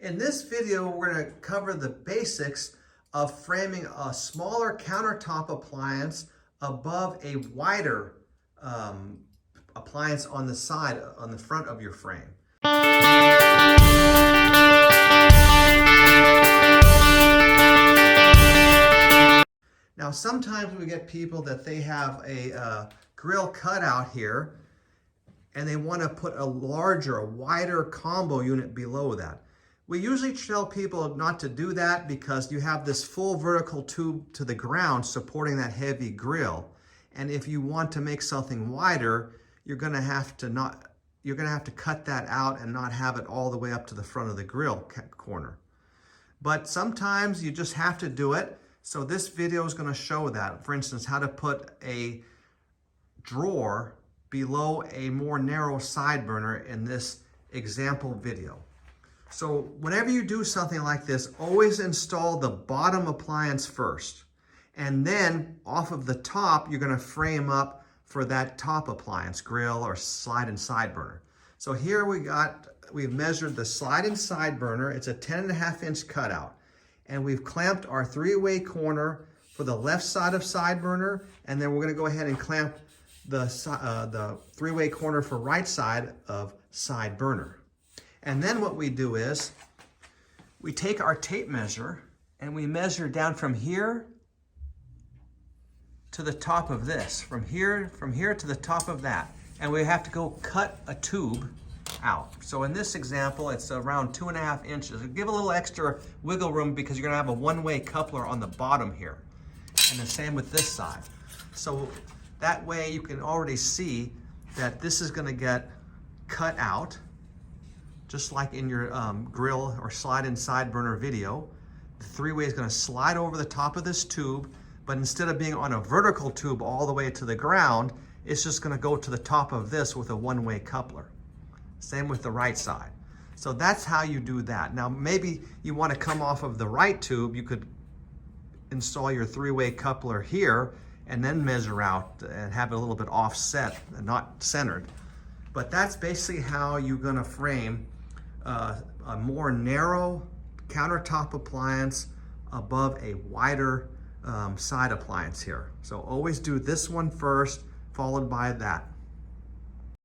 In this video, we're going to cover the basics of framing a smaller countertop appliance above a wider appliance on the side, on the front of your frame. Now, sometimes we get people that they have a grill cutout here and they want to put a larger, a wider combo unit below that. We usually tell people not to do that because you have this full vertical tube to the ground supporting that heavy grill. And if you want to make something wider, you're going to have to cut that out and not have it all the way up to the front of the grill corner. But sometimes you just have to do it. So this video is going to show that. For instance, how to put a drawer below a more narrow side burner in this example video. So whenever you do something like this, always install the bottom appliance first. And then off of the top, you're going to frame up for that top appliance, grill or slide-in side burner. So here we've measured the slide-in side burner. It's a 10.5-inch cutout. And we've clamped our 3-way corner for the left side of side burner. And then we're going to go ahead and clamp the 3-way corner for right side of side burner. And then what we do is we take our tape measure and we measure down from here to the top of this, from here to the top of that. And we have to go cut a tube out. So in this example, it's around 2.5 inches. Give a little extra wiggle room because you're gonna have a one-way coupler on the bottom here. And the same with this side. So that way you can already see that this is gonna get cut out, just like in your grill or slide-in side burner video. The 3-way is gonna slide over the top of this tube, but instead of being on a vertical tube all the way to the ground, it's just gonna go to the top of this with a one-way coupler. Same with the right side. So that's how you do that. Now maybe you wanna come off of the right tube, you could install your 3-way coupler here and then measure out and have it a little bit offset and not centered. But that's basically how you're gonna frame a more narrow countertop appliance above a wider side appliance here. So always do this one first, followed by that.